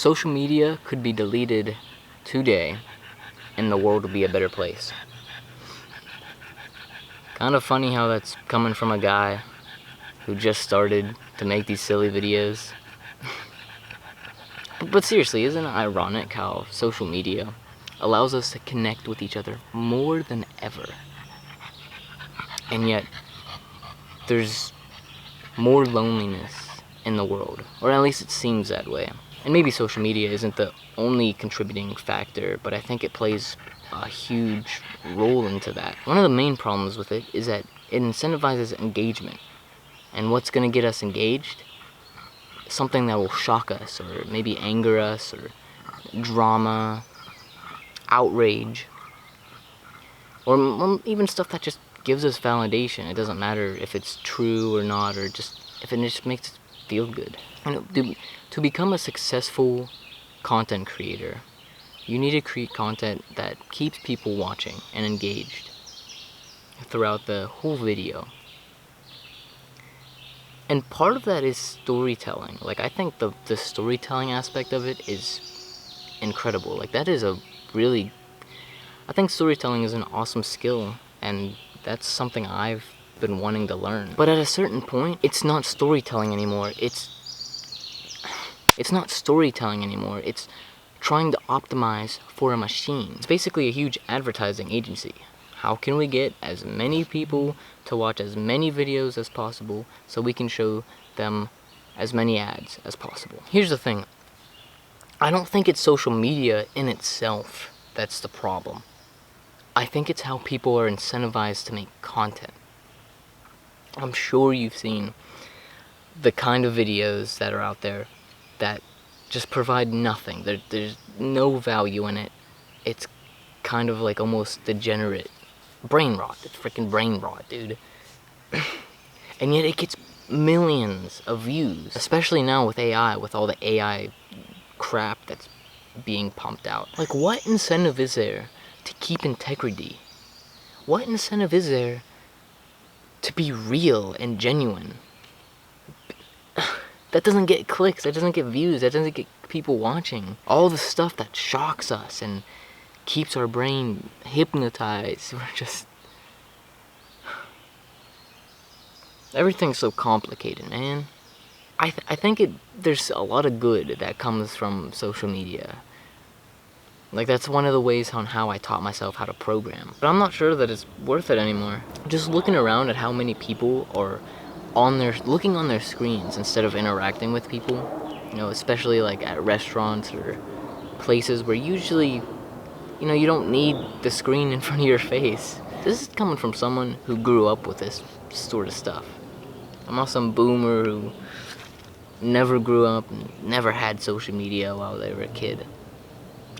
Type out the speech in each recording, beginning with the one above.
Social media could be deleted today and the world would be a better place. Kind of funny how that's coming from a guy who just started to make these silly videos. But seriously, isn't it ironic how social media allows us to connect with each other more than ever? And yet, there's more loneliness in the world, or at least it seems that way. And maybe social media isn't the only contributing factor, but I think it plays a huge role into that. One of the main problems with it is that it incentivizes engagement. And what's going to get us engaged? Something that will shock us, or maybe anger us, or drama, outrage, or even stuff that just gives us validation. It doesn't matter if it's true or not, or just if it just makes us feel good. And to become a successful content creator, you need to create content that keeps people watching and engaged throughout the whole video. And part of that is storytelling. Like, I think the storytelling aspect of it is incredible. Like, that is I think storytelling is an awesome skill, and that's something I've been wanting to learn. But at a certain point, it's not storytelling anymore. It's not storytelling anymore. It's trying to optimize for a machine. It's basically a huge advertising agency. How can we get as many people to watch as many videos as possible so we can show them as many ads as possible? Here's the thing. I don't think it's social media in itself that's the problem. I think it's how people are incentivized to make content. I'm sure you've seen the kind of videos that are out there that just provide nothing. There's no value in it. It's kind of like almost degenerate. Brain rot. It's freaking brain rot, dude. And yet it gets millions of views. Especially now with AI, with all the AI crap that's being pumped out. Like, what incentive is there to keep integrity? What incentive is there to be real and genuine? That doesn't get clicks, that doesn't get views, that doesn't get people watching. All the stuff that shocks us and keeps our brain hypnotized. We're just... Everything's so complicated, man. I think there's a lot of good that comes from social media. Like, that's one of the ways on how I taught myself how to program. But I'm not sure that it's worth it anymore. Just looking around at how many people are looking on their screens instead of interacting with people, you know, especially like at restaurants or places where usually, you know, you don't need the screen in front of your face. This is coming from someone who grew up with this sort of stuff. I'm not some boomer who never grew up and never had social media while they were a kid.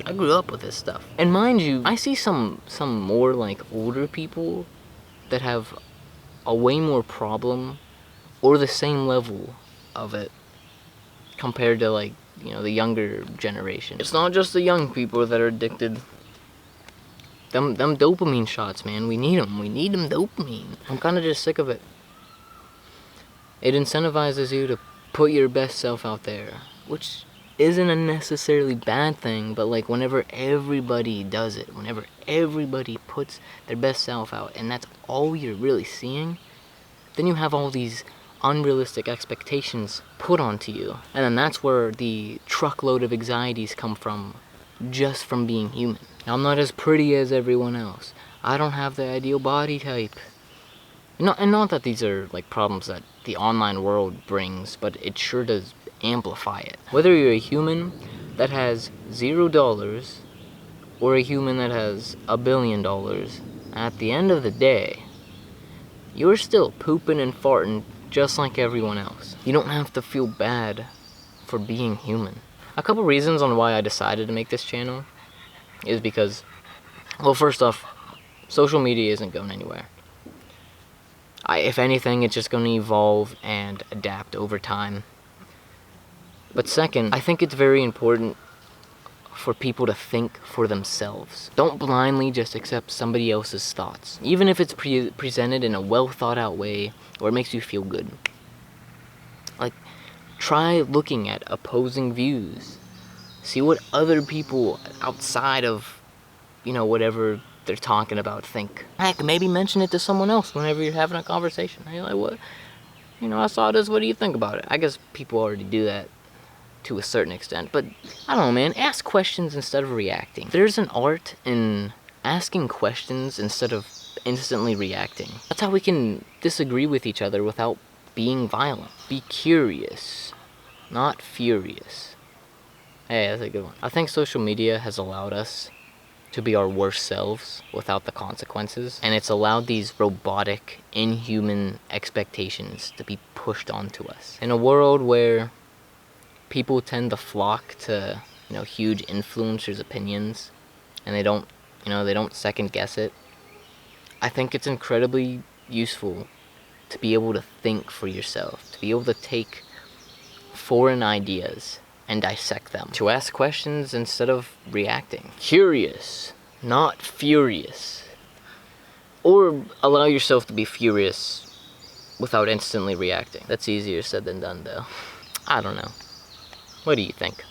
I grew up with this stuff. And mind you, I see some more like older people that have a way more problem or the same level of it compared to, like, you know, the younger generation. It's not just the young people that are addicted. Them dopamine shots, man, we need them. We need them dopamine. I'm kind of just sick of it. It incentivizes you to put your best self out there, which isn't a necessarily bad thing, but like whenever everybody does it, whenever everybody puts their best self out, and that's all you're really seeing, then you have all these unrealistic expectations put onto you. And then that's where the truckload of anxieties come from, just from being human. Now, I'm not as pretty as everyone else. I don't have the ideal body type. And not that these are like problems that the online world brings, but it sure does amplify it. Whether you're a human that has $0 or a human that has $1 billion, at the end of the day, you're still pooping and farting just like everyone else. You don't have to feel bad for being human. A couple reasons on why I decided to make this channel is because, well, first off, social media isn't going anywhere. If anything, it's just going to evolve and adapt over time. But second, I think it's very important for people to think for themselves. Don't blindly just accept somebody else's thoughts, even if it's presented in a well thought out way or it makes you feel good. Like, try looking at opposing views See what other people outside of, whatever they're talking about think. Heck, maybe mention it to someone else whenever you're having a conversation. And you're like, what? I saw this, what do you think about it? I guess people already do that to a certain extent, but I don't know, man. Ask questions instead of reacting. There's an art in asking questions instead of instantly reacting. That's how we can disagree with each other without being violent. Be curious, not furious. Hey, that's a good one. I think social media has allowed us to be our worst selves without the consequences, and it's allowed these robotic, inhuman expectations to be pushed onto us. In a world where people tend to flock to, huge influencers' opinions, and they don't second guess it, I think it's incredibly useful to be able to think for yourself, to be able to take foreign ideas and dissect them, to ask questions instead of reacting. Curious, not furious. Or allow yourself to be furious without instantly reacting. That's easier said than done, though. I don't know. What do you think?